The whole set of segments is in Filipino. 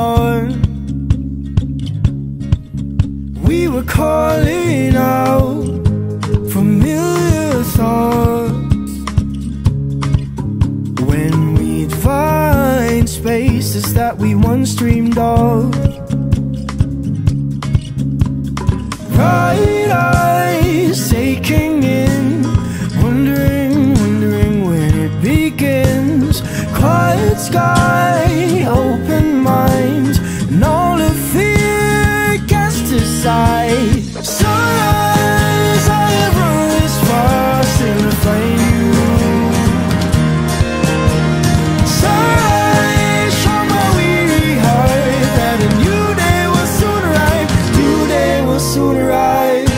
on. We were calling out familiar thoughts when we'd find spaces that we once dreamed of. Bright eyes taking in, wondering when it begins. Quiet sky, open mind, and all the fear cast aside. Sunrise, I have run this far still to find you. Sunrise, show my weary heart that a new day will soon arrive. New day will soon arrive.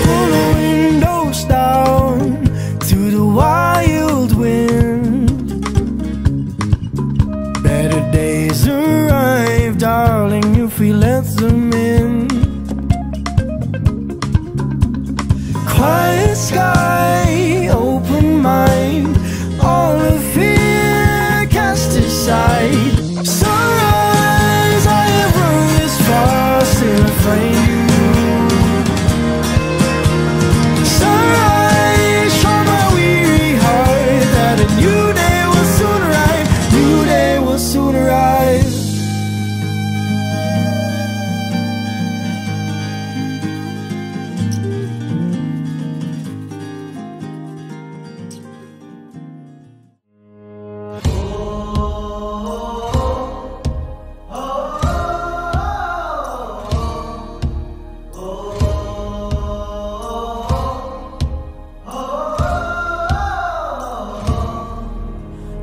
Pull the windows down to the wild wind. Better days arrive, darling, if we let them in. Quiet sky, open mind, all the fear cast aside. Sunrise, I have run this far still to find you. Sunrise, show my weary heart that a new day will soon arrive. New day will soon arrive.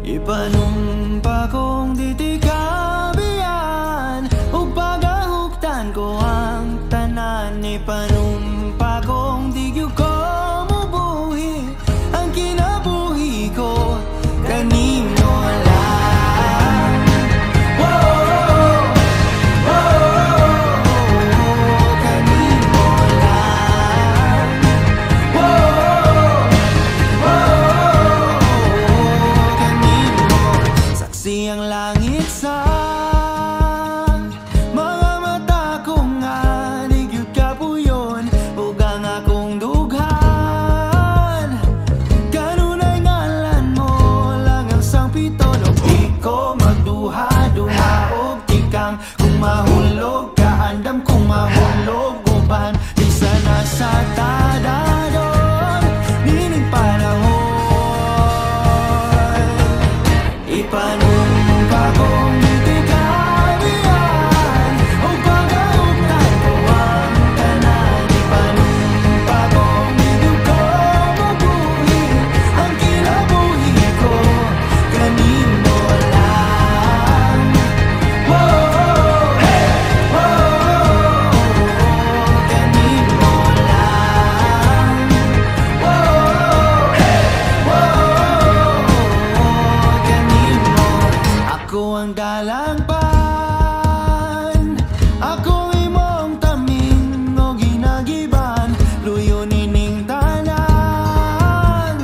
Ipanumpa kong titikabian ug pagahugtan ko ang tanan. Ipanumpa kong di gyud ko mubuhi ang kinabuhi ko kanimo lang. Kanimo lang. Saksi ang langit sa mga mata ko nga di gyud kapuyon ug ang akong dughan. Kanunay ngalan mo lang ang sangpiton ug di ko magduha-duha og tikang kung mahulog ka andam kung mahulog uban di sana sa tadadon nining panahon. Ipanumpa kong titikabian ug pagahugtan ko ang tanan. Ipanumpa kong di gyud ko mabuhi ang kinabuhi ko kanimo lang. Kanimo lang. Kanimo ako ang dalangpan, ako imong taming o ginagiban, luyo nining tanan.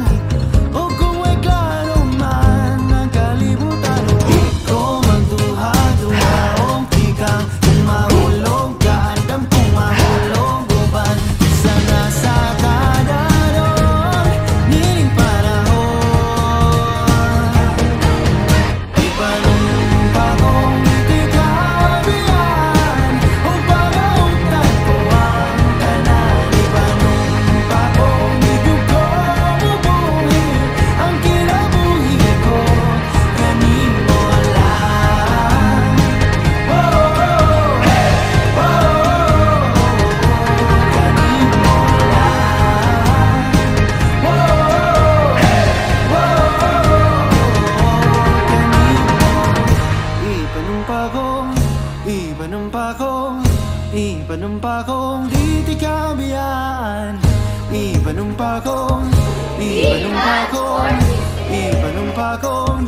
O kung may klaro man ang kalibutan, di ko magduha-duha og tikang kung mahulog ka andam kung mahulog uban sana sa tadadon nining panahon. Ipanumpa kong titikabian ug pagahugtan ko ang tanan. Ipanumpa kong di gyud ko mubuhi ang kinabuhi ko kanimo lang. Ipanumpa kong titikabian. Ipanumpa kong